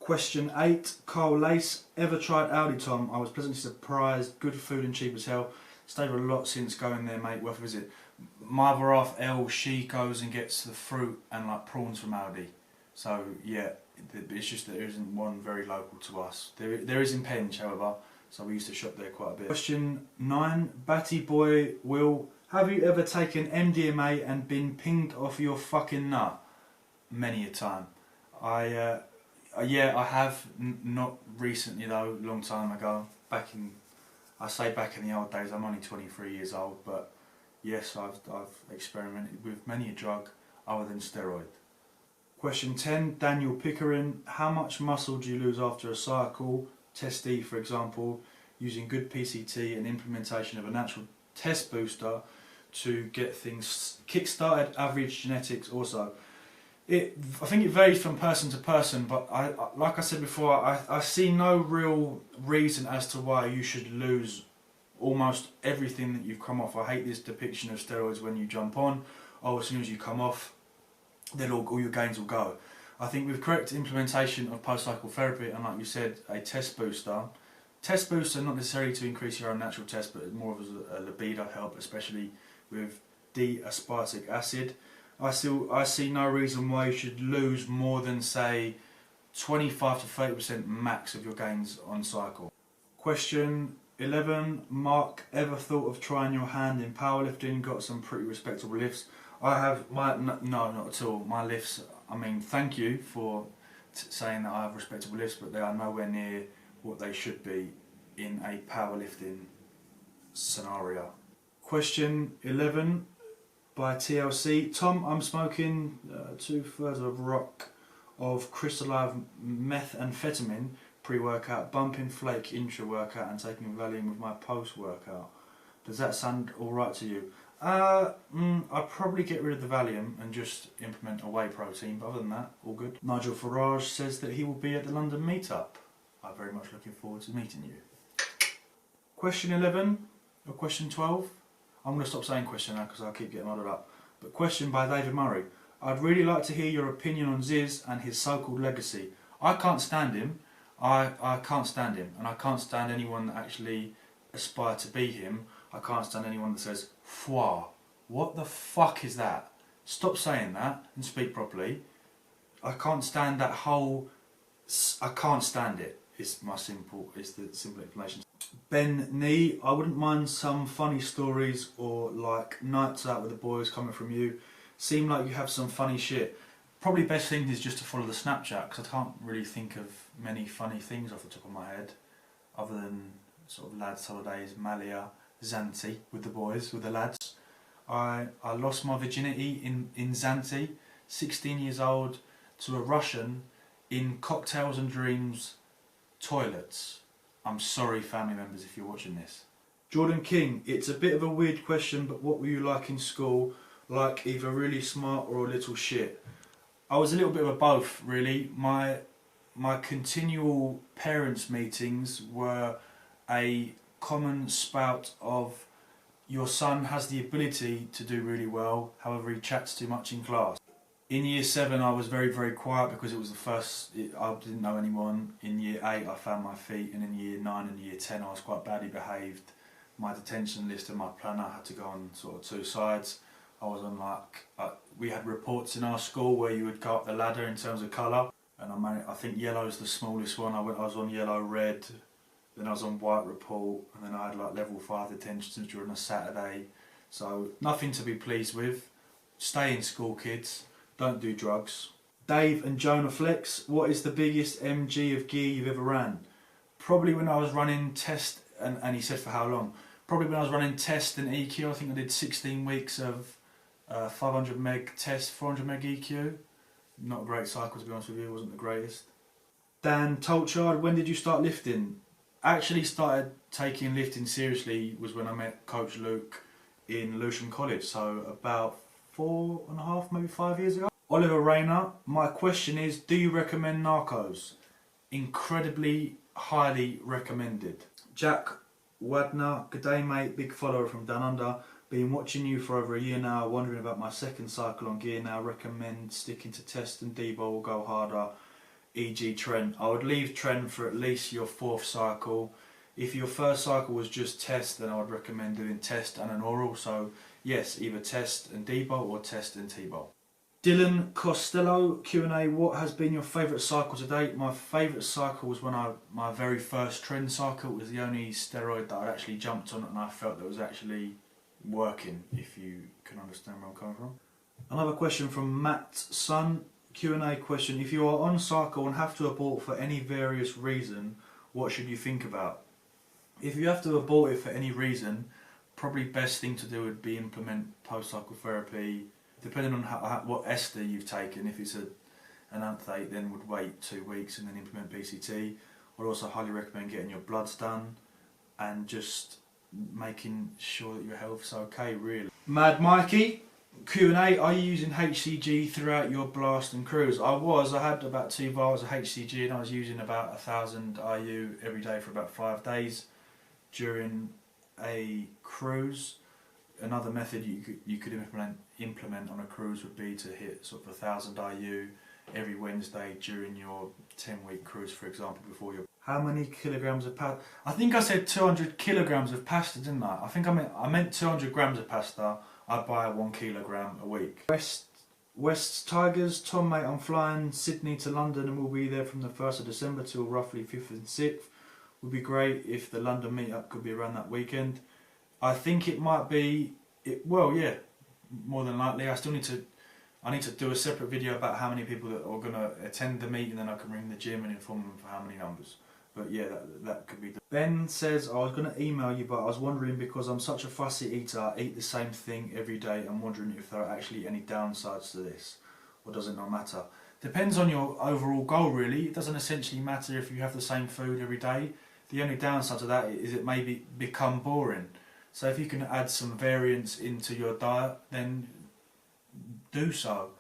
Question 8, Carl Lace. Ever tried Aldi, Tom? I was pleasantly surprised. Good food and cheap as hell. Stayed a lot since going there, mate. Worth a visit. My other half, Elle, she goes and gets the fruit and like prawns from Aldi. So yeah, it's just that there isn't one very local to us. There is in Penge, however. So we used to shop there quite a bit. Question 9, Batty Boy Will. Have you ever taken MDMA and been pinged off your fucking nut? Many a time. Yeah, I have. Not recently though, long time ago. I say back in the old days. I'm only 23 years old, but yes, I've experimented with many a drug other than steroid. Question 10, Daniel Pickering. How much muscle do you lose after a cycle, test D for example, using good PCT and implementation of a natural test booster to get things kick-started, average genetics also? I think it varies from person to person, but like I said before, I see no real reason as to why you should lose almost everything that you've come off. I hate this depiction of steroids when you jump on, oh, as soon as you come off, then all your gains will go. I think with correct implementation of post-cycle therapy, and like you said, a test booster not necessarily to increase your own natural test, but more of a libido help, especially with D-aspartic acid. I see no reason why you should lose more than, say, 25 to 30% max of your gains on cycle. Question 11, Mark. Ever thought of trying your hand in powerlifting? Got some pretty respectable lifts. I have no, not at all. My lifts, I mean, thank you for saying that I have respectable lifts, but they are nowhere near what they should be in a powerlifting scenario. Question 11, by TLC. Tom, I'm smoking 2/3 of rock of crystallized methamphetamine pre-workout, bumping flake intra-workout and taking Valium with my post-workout. Does that sound alright to you? I'd probably get rid of the Valium and just implement a whey protein, but other than that, all good. Nigel Farage says that he will be at the London meetup. I'm very much looking forward to meeting you. Question 11, or question 12. I'm going to stop saying question now because I'll keep getting muddled up. But question by David Murray. I'd really like to hear your opinion on Zyzz and his so-called legacy. I can't stand him. I can't stand him. And I can't stand anyone that actually aspire to be him. I can't stand anyone that says, "Fwa." What the fuck is that? Stop saying that and speak properly. I can't stand that whole... I can't stand it. It's the simple explanation. Ben Nee, I wouldn't mind some funny stories or like nights out with the boys coming from you. Seem like you have some funny shit. Probably best thing is just to follow the Snapchat, because I can't really think of many funny things off the top of my head other than sort of lads holidays, Malia, Zante with the boys, with the lads. I lost my virginity in Zante, 16 years old, to a Russian in Cocktails and Dreams toilets. I'm sorry family members if you're watching this. Jordan King, it's a bit of a weird question, but what were you like in school? Like either really smart or a little shit? I was a little bit of a both really. My continual parents meetings were a common spout of your son has the ability to do really well, however he chats too much in class. In year 7 I was very quiet because it was the first, I didn't know anyone. In year 8 I found my feet, and in year 9 and year 10 I was quite badly behaved. My detention list and my planner had to go on sort of 2 sides. I was on like, we had reports in our school where you would go up the ladder in terms of colour, and I think yellow's the smallest one. I was on yellow, red, then I was on white report, and then I had like level 5 detention during a Saturday. So nothing to be pleased with. Stay in school, kids. Don't do drugs. Dave and Jonah Flex, what is the biggest mg of gear you've ever ran? Probably when I was running test, and he said for how long? Probably when I was running test and EQ. I think I did 16 weeks of 500 meg test, 400 meg EQ. Not a great cycle to be honest with you, it wasn't the greatest. Dan Tolchard, when did you start lifting? Actually started taking lifting seriously was when I met Coach Luke in Lewisham College, so about 4.5, maybe 5 years ago. Oliver Rayner, my question is, do you recommend Narcos? Incredibly highly recommended. Jack Wadner, good day mate, big follower from Down Under. Been watching you for over a year now, wondering about my second cycle on gear now. Recommend sticking to test and debo or go harder. e.g. Trent. I would leave Trent for at least your 4th cycle. If your first cycle was just test, then I would recommend doing test and an oral. So yes, either test and debulk or test and T-bulk. Dylan Costello, Q&A, what has been your favourite cycle to date? My favourite cycle was when my very first trend cycle. It was the only steroid that I'd actually jumped on and I felt that was actually working, if you can understand where I'm coming from. Another question from Matt's son, Q&A question, if you are on cycle and have to abort for any various reason, what should you think about? If you have to abort it for any reason, probably best thing to do would be implement post-cycle therapy. Depending on what ester you've taken, if it's an anthate, then would wait 2 weeks and then implement PCT. I'd also highly recommend getting your bloods done and just making sure that your health's okay, really. Mad Mikey, Q&A, are you using HCG throughout your blast and cruise? I had about 2 vials of HCG and I was using about 1,000 IU every day for about 5 days during a cruise. Another method you could implement on a cruise would be to hit sort of 1,000 IU every Wednesday during your 10-week cruise, for example, before your... How many kilograms of pasta? I think I said 200 kilograms of pasta, didn't I? I think I meant 200 grams of pasta. I'd buy 1 kilogram a week. West Tigers, Tom mate, I'm flying Sydney to London and we'll be there from the 1st of December till roughly 5th and 6th. Would be great if the London meetup could be around that weekend. I think it might be, well, yeah, more than likely. I need to do a separate video about how many people that are going to attend the meet, and then I can ring the gym and inform them for how many numbers. But yeah, that could be done. Ben says, I was going to email you, but I was wondering, because I'm such a fussy eater, I eat the same thing every day. I'm wondering if there are actually any downsides to this, or does it not matter? Depends on your overall goal, really. It doesn't essentially matter if you have the same food every day. The only downside to that is it may become boring. So if you can add some variance into your diet, then do so.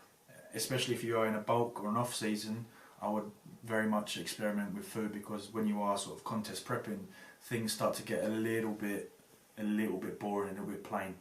Especially if you are in a bulk or an off season, I would very much experiment with food, because when you are sort of contest prepping, things start to get a little bit boring, a little bit plain.